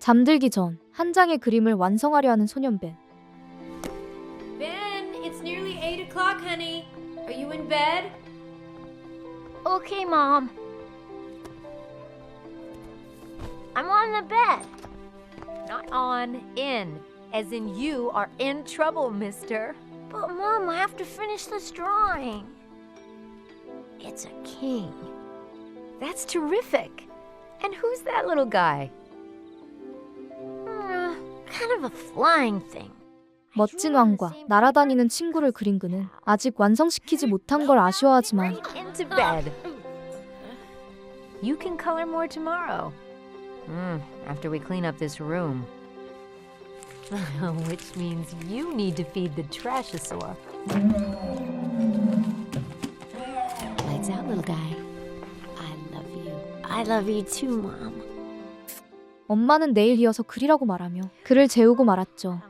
잠들기 전 한 장의 그림을 완성하려 하는 소년 벤. Ben, it's nearly 8 o'clock, honey. Are you in bed? Okay, Mom. I'm on the bed. Not on, in. As in you are in trouble, mister. But, Mom, I have to finish this drawing. It's a king. That's terrific. And who's that little guy? Kind of a flying thing. 멋진 왕과 날아다니는 친구를 그린 그는 아직 완성시키지 못한 걸 아쉬워하지만 Into bed. You can color more tomorrow. After we clean up this room. Which means you need to feed the trashosaur. Lights out, little guy. I love you. I love you too, Mom. 엄마는 내일 이어서 그리라고 말하며 그를 재우고 말았죠.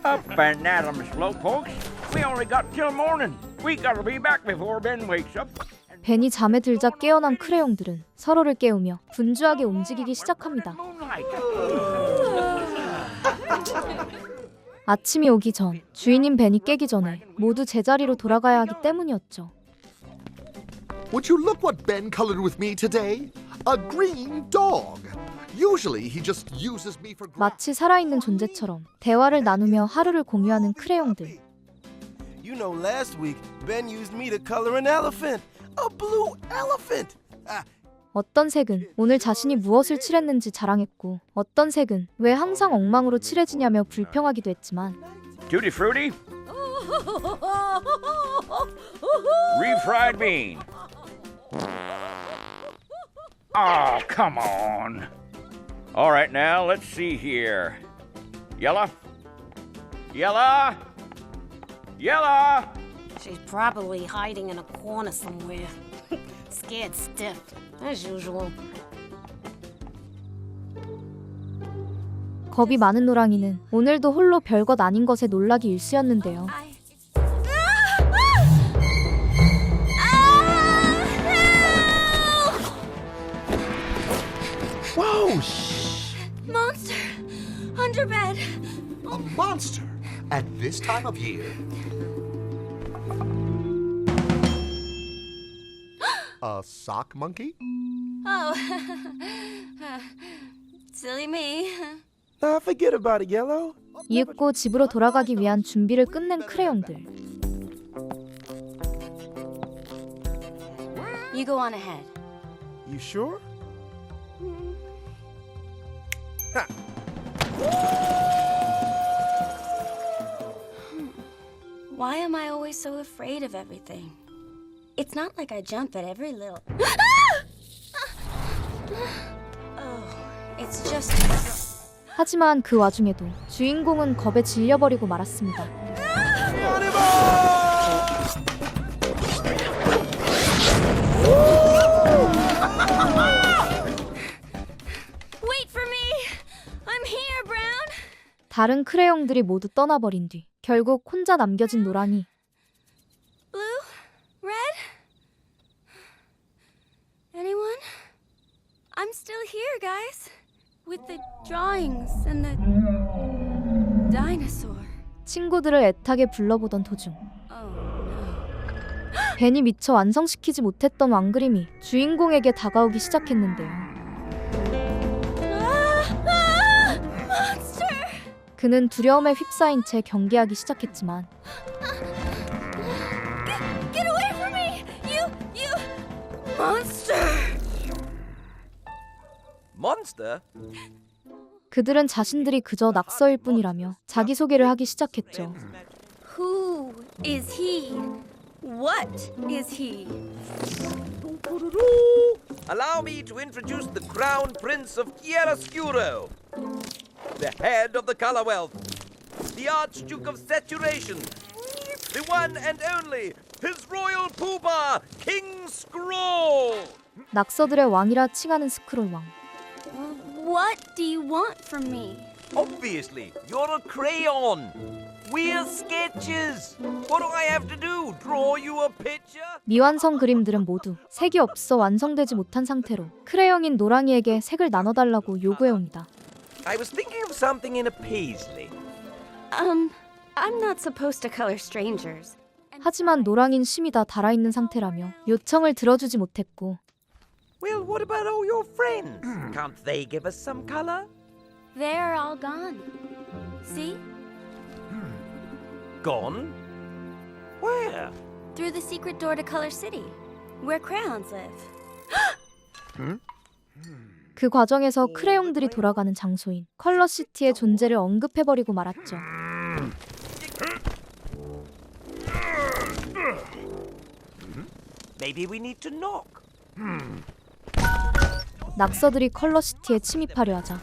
Up and at 'em, slowpokes. We only got till morning. We gotta be back before Ben wakes up. 벤이 잠에 들자 깨어난 크레용들은 서로를 깨우며 분주하게 움직이기 시작합니다. 아침이 오기 전 주인인 벤이 깨기 전에 모두 제자리로 돌아가야 하기 때문이었죠. Would you look what Ben colored with me today? A green dog. Usually he just uses me for 마치 살아있는 존재처럼 대화를 나누며 하루를 공유하는 크레용들. You know, last week Ben used me to color an elephant, a blue elephant. 어떤 색은 오늘 자신이 무엇을 칠했는지 자랑했고 어떤 색은 왜 항상 엉망으로 칠해지냐며 불평하기도 했지만 Tutti frutti? Refried bean. Oh, come on. All right, now let's see here. Yella? Yella? Yella? She's probably hiding in a corner somewhere. Scared stiff, as usual. 겁이 많은 노랑이는 오늘도 홀로 별것 아닌 것에 놀라기 일쑤였는데요. Whoa! Shh! Monster! Under bed! A monster at this time of year. A sock monkey? Oh. Silly me. Nah, forget about it, Yellow. 이윽고 집으로 돌아가기 위한 준비를 끝낸 크레용들. You go on ahead. You sure? Why am I always so afraid of everything? It's not like I jump at every little... Oh, it's just... 하지만 그 와중에도 주인공은 겁에 질려버리고 말았습니다. Wait for me! I'm here, Brown! 다른 크레용들이 모두 떠나버린 뒤 결국 혼자 남겨진 노랑이 Blue? Red? Anyone? I'm still here, guys. With the drawings and the dinosaur. 친구들을 애타게 불러보던 도중 Oh no. 벤이 미처 완성시키지 못했던 왕그림이 주인공에게 다가오기 시작했는데요. Monster! 그는 두려움에 휩싸인 채 경계하기 시작했지만 Get away from me! You monster! Monster? 그들은 자신들이 그저 낙서일 뿐이라며 자기소개를 하기 시작했죠. Who is he? What is he? Allow me to introduce the Crown Prince of Chiaroscuro, the head of the Colorwealth, the Archduke of Saturation, the one and only His Royal Poobah, King Scroll! 낙서들의 왕이라 칭하는 스크롤 왕. What do you want from me? Obviously, you're a crayon. We're sketches. What do I have to do? Draw you a picture? 미완성 그림들은 모두 색이 없어 완성되지 못한 상태로 크레용인 노랑이에게 색을 나눠달라고 요구해옵니다. I was thinking of something in a paisley. I'm not supposed to color strangers. 하지만 노랑인 심이 다 달아있는 상태라며 요청을 들어주지 못했고 Well, what about all your friends? Can't they give us some color? They're all gone. See? Gone? Where? Through the secret door to Color City, where crayons live. 그 과정에서 크레용들이 돌아가는 장소인 컬러시티의 존재를 언급해버리고 말았죠. Maybe we need to knock. 낙서들이 컬러시티에 침입하려 하자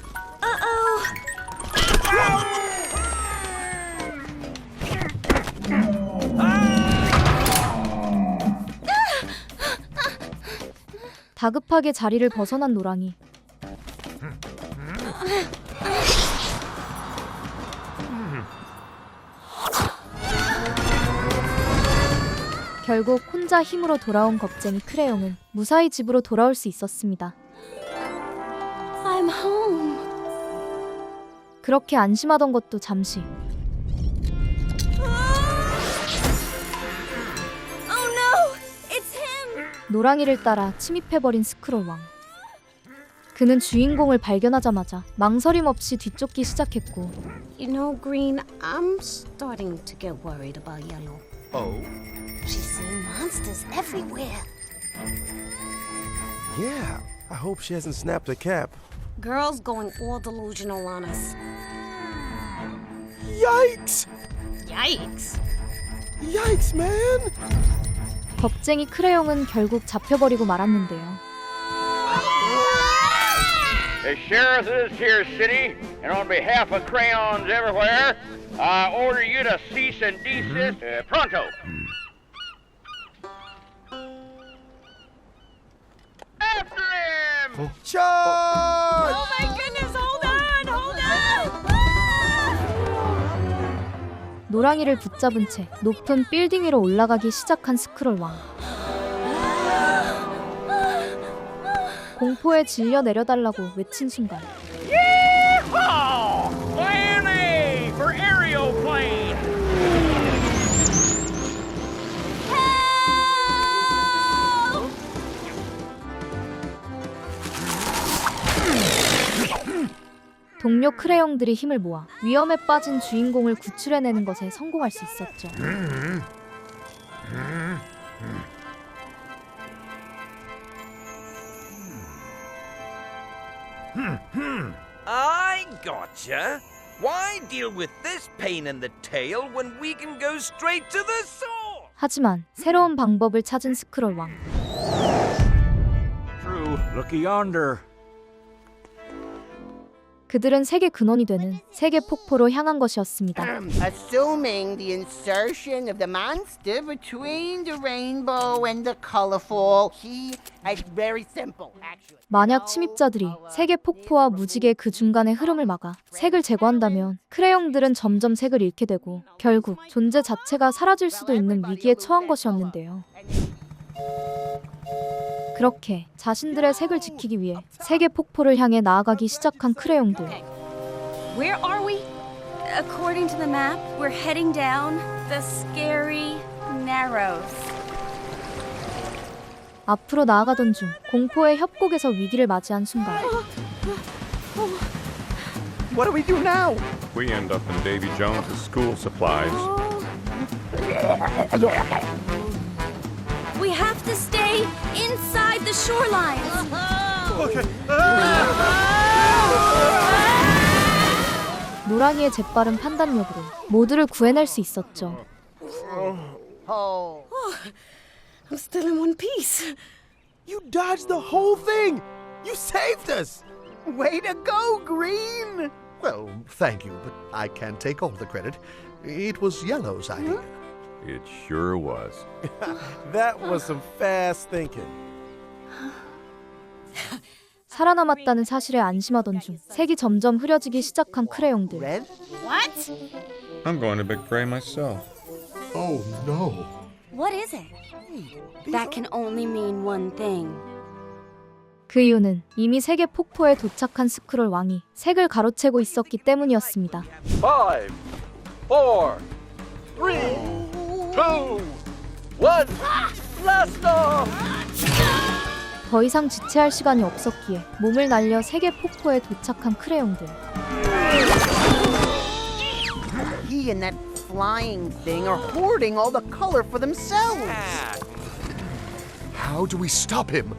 다급하게 자리를 벗어난 노랑이 결국 혼자 힘으로 돌아온 겁쟁이 크레용은 무사히 집으로 돌아올 수 있었습니다. I'm home. 그렇게 안심하던 것도 잠시 Oh no! It's him! 노랑이를 따라 침입해버린 스크롤 왕. 그는 주인공을 발견하자마자 망설임 없이 뒤쫓기 시작했고 You know, Green, I'm starting to get worried about Yellow. Oh? She's seeing monsters everywhere. Yeah, I hope she hasn't snapped her cap. Girl's going all delusional on us. Yikes! Yikes! Yikes, man! 겁쟁이 크레용은 결국 잡혀버리고 말았는데요. The sheriff of this here city, and on behalf of crayons everywhere, I order you to cease and desist pronto. After him! Charge! Oh my goodness, hold on! Hold on! 노랑이를 붙잡은 채 높은 빌딩 위로 올라가기 시작한 스크롤 왕. 공포에 질려 내려달라고 외친 순간 Yeehaw! Plan A for aerial plane! 동료 크레용들이 힘을 모아 위험에 빠진 주인공을 구출해내는 것에 성공할 수 있었죠. I gotcha. Why deal with this pain in the tail when we can go straight to the source? 하지만 새로운 방법을 찾은 스크롤 왕. True. Looky yonder. 그들은 세계 근원이 되는 세계 폭포로 향한 것이었습니다. Assuming the insertion of the monster between the rainbow and the colorful, it's very simple, actually. 만약 침입자들이 세계 폭포와 무지개 그 중간의 흐름을 막아 색을 제거한다면 크레용들은 점점 색을 잃게 되고 결국 존재 자체가 사라질 수도 있는 위기에 처한 것이었는데요. 그렇게 자신들의 색을 지키기 위해 세계 폭포를 향해 나아가기 시작한 크레용들. Where are we? According to the map, we're heading down the scary narrows. 앞으로 나아가던 중 공포의 협곡에서 위기를 맞이한 순간 What do we do now? We end up in Davy Jones's school supplies. We have to stay inside the shoreline. 노랑이의 재빠른 판단력으로 모두를 구해낼 수 있었죠. Oh. I'm still in one piece. You dodged the whole thing! You saved us! Way to go, Green! Well, thank you, but I can't take all the credit. It was Yellow's idea. It sure was. That was some fast thinking. 살아남았다는 사실에 안심하던 중 색이 점점 흐려지기 시작한 크레용들. Red? What? I'm going to Big Prey myself. Oh no. What is it? That can only mean one thing. 그 이유는 이미 세계 폭포에 도착한 스크롤 왕이 색을 가로채고 있었기 때문이었습니다. 5, 4, 3, 2, 1. Blast off! 더 이상 지체할 시간이 없었기에 몸을 날려 세계 폭포에 도착한 크레용들. He and that flying thing are hoarding all the color for themselves. How do we stop him?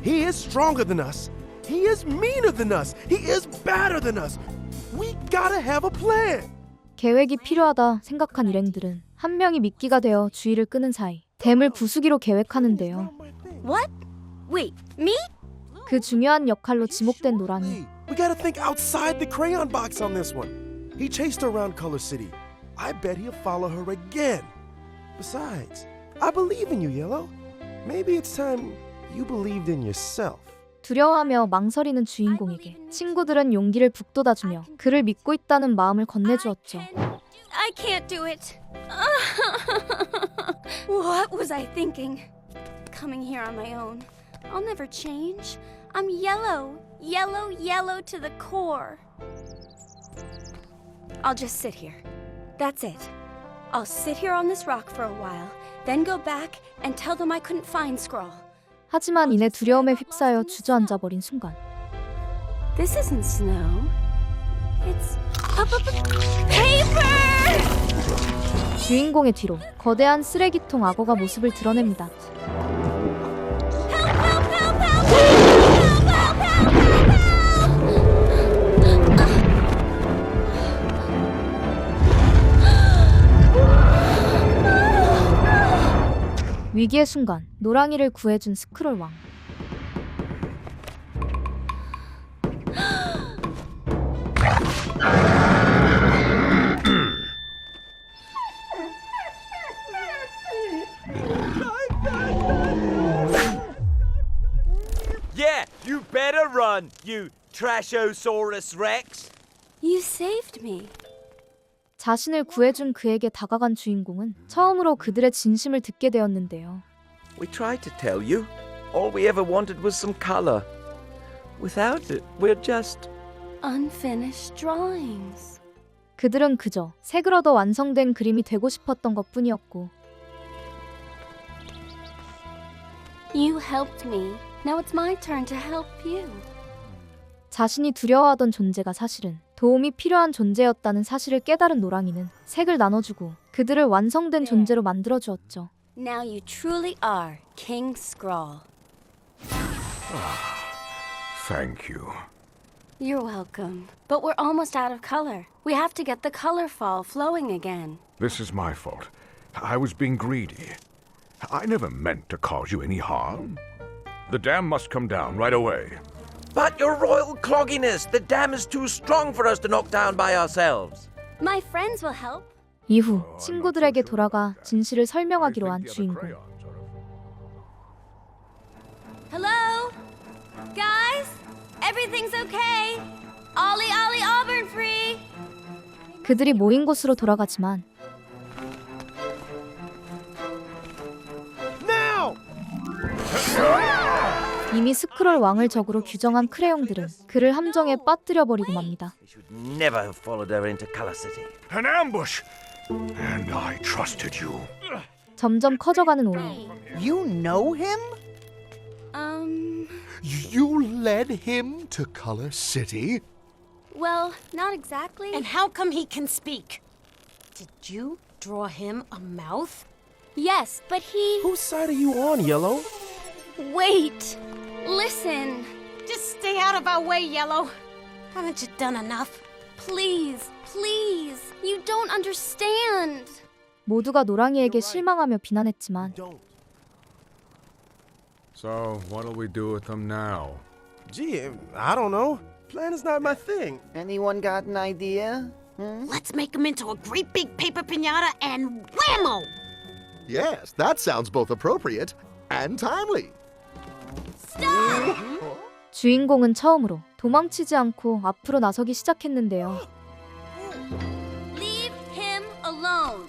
He is stronger than us. He is meaner than us. He is badder than us. We gotta have a plan. 계획이 필요하다 생각한 일행들은 한 명이 미끼가 되어 주의를 끄는 사이 댐을 부수기로 계획하는데요. What? Wait, me? 그 중요한 역할로 지목된 노랑이 We gotta think outside the crayon box on this one. He chased her around Color City. I bet he'll follow her again. Besides, I believe in you, Yellow. Maybe it's time you believed in yourself. 두려워하며 망설이는 주인공에게 친구들은 용기를 북돋아주며 그를 믿고 있다는 마음을 건네주었죠. I can't do it. What was I thinking? Coming here on my own. I'll never change. I'm yellow. Yellow, yellow to the core. I'll just sit here. That's it. I'll sit here on this rock for a while, then go back and tell them I couldn't find Scrawl. 하지만 이내 두려움에 휩싸여 주저앉아 버린 순간 This isn't snow. It's paper! 주인공의 뒤로 거대한 쓰레기통 악어가 모습을 드러냅니다. 위기의 순간 노랑이를 구해준 스크롤 왕. Yeah, you better run, you Trashosaurus Rex. You saved me. 자신을 구해준 그에게 다가간 주인공은 처음으로 그들의 진심을 듣게 되었는데요. We tried to tell you. All we ever wanted was some color. Without it, we're just... Unfinished drawings. 그들은 그저 색을 얻어 완성된 그림이 되고 싶었던 것뿐이었고 You helped me. Now it's my turn to help you. 자신이 두려워하던 존재가 사실은 도움이 필요한 존재였다는 사실을 깨달은 노랑이는 색을 나눠주고 그들을 완성된 존재로 만들어주었죠. Now you truly are King Scrawl. Thank you. You're welcome. But we're almost out of color. We have to get the color fall flowing again. This is my fault. I was being greedy. I never meant to cause you any harm. The dam must come down right away. But your royal clogginess, the dam is too strong for us to knock down by ourselves. My friends will help. 이후 친구들에게 돌아가 진실을 설명하기로 한 주인공. Hello? Guys? Everything's okay. Ollie, Ollie, Auburn free. 그들이 모인 곳으로 돌아가지만 Now! 이미 스크롤 왕을 적으로 규정한 크레용들은 그를 함정에 빠뜨려버리고 맙니다. We should never have followed her into Color City. An ambush! And I trusted you. 점점 커져가는 오해. You know him? You led him to Color City? Well, not exactly. And how come he can speak? Did you draw him a mouth? Yes, but he... Whose side are you on, Yellow? Wait. Listen. Just stay out of our way, Yellow. Haven't you done enough? Please, please. You don't understand. 모두가 노랑이에게 실망하며 비난했지만 So, what'll we do with them now? Gee, I don't know. Plan is not my thing. Anyone got an idea? Let's make him into a great big paper piñata and whammo! Yes, that sounds both appropriate and timely. 주인공은 처음으로 도망치지 않고 앞으로 나서기 시작했는데요. Leave him alone.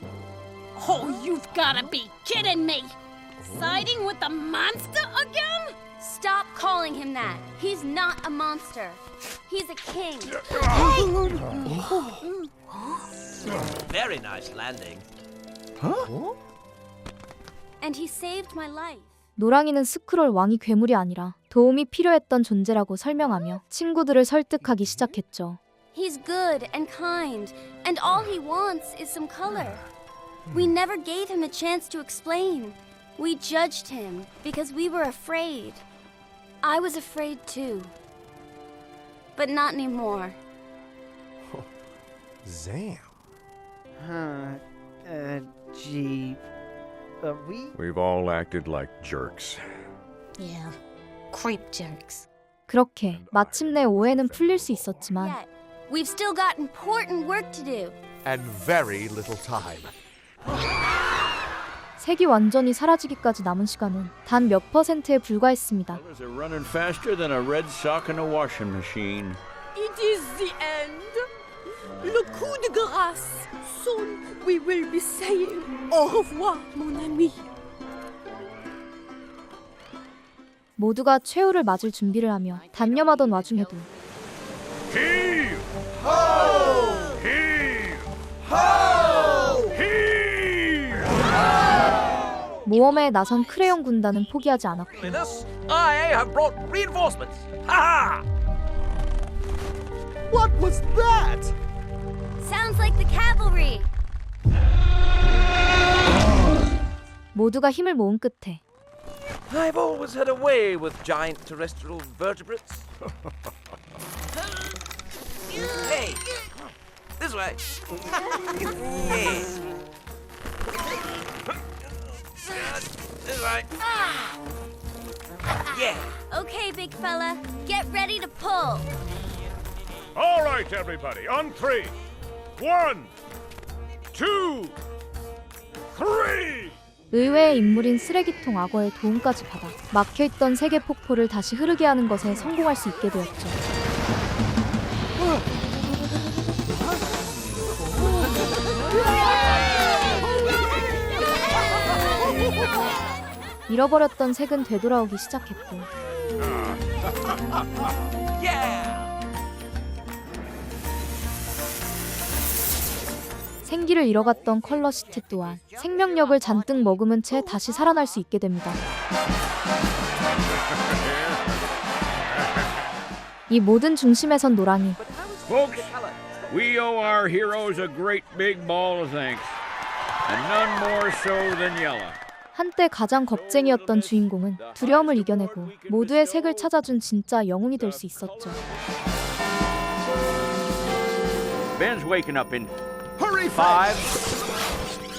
Oh, you've gotta be kidding me! Siding with the monster again? Stop calling him that. He's not a monster. He's a king. Very nice landing. And he saved my life. 노랑이는 스크롤 왕이 괴물이 아니라 도움이 필요했던 존재라고 설명하며 친구들을 설득하기 시작했죠. He's good and kind, and all he wants is some color. We never gave him a chance to explain. We judged him because we were afraid. I was afraid too. But not anymore. Zam. Gee. We've all acted like jerks. Yeah, creep jerks. 그렇게 마침내 오해는 풀릴 수 있었지만 Yet, we've still got important work to do. And very little time. 색이 완전히 사라지기까지 남은 시간은 단 몇 %에 불과했습니다. Colors are running faster than a red sock in a washing machine. It is the end. Le coup de grâce. Soon we will be saying au revoir, mon ami. 모두가 최후를 맞을 준비를 하며 단념하던 와중에도 Heave! Ho! Heave! Ho! Heave! 모험에 나선 크레용 군단은 포기하지 않았고 With us, I have brought reinforcements. Ha ha! What was that? Sounds like the cavalry. 모두가 힘을 모은 끝에 I've always had a way with giant terrestrial vertebrates. Hey, this way. Yes. This way. Yeah. Okay, big fella, get ready to pull. All right, everybody, on 3. 1, 2, 3! 의외의 인물인 쓰레기통 악어의 도움까지 받아 막혀있던 세계 폭포를 다시 흐르게 하는 것에 성공할 수 있게 되었죠. 잃어버렸던 색은 되돌아오기 시작했고 Yeah. 생기를 잃어갔던 컬러시티 또한 생명력을 잔뜩 머금은 채 다시 살아날 수 있게 됩니다. 이 모든 중심에 선 노랑이 Folks, we owe our heroes a great big ball of thanks. And none more so than Yella. 한때 가장 겁쟁이였던 주인공은 두려움을 이겨내고 모두의 색을 찾아준 진짜 영웅이 될 수 있었죠. Ben's waking up in Hurry, 5, Fred.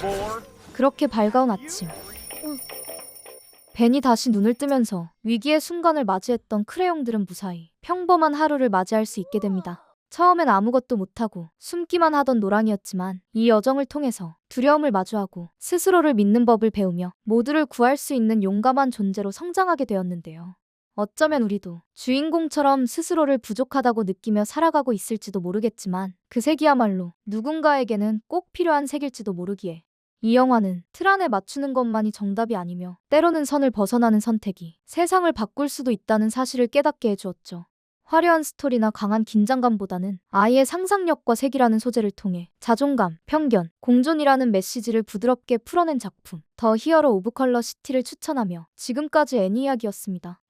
4. 그렇게 밝아온 아침 벤이 다시 눈을 뜨면서 위기의 순간을 맞이했던 크레용들은 무사히 평범한 하루를 맞이할 수 있게 됩니다. 처음엔 아무것도 못하고 숨기만 하던 노랑이었지만 이 여정을 통해서 두려움을 마주하고 스스로를 믿는 법을 배우며 모두를 구할 수 있는 용감한 존재로 성장하게 되었는데요. 어쩌면 우리도 주인공처럼 스스로를 부족하다고 느끼며 살아가고 있을지도 모르겠지만 그 색이야말로 누군가에게는 꼭 필요한 색일지도 모르기에 이 영화는 틀 안에 맞추는 것만이 정답이 아니며 때로는 선을 벗어나는 선택이 세상을 바꿀 수도 있다는 사실을 깨닫게 해주었죠. 화려한 스토리나 강한 긴장감보다는 아이의 상상력과 색이라는 소재를 통해 자존감, 편견, 공존이라는 메시지를 부드럽게 풀어낸 작품 더 히어로 오브 컬러 시티를 추천하며 지금까지 애니 이야기였습니다.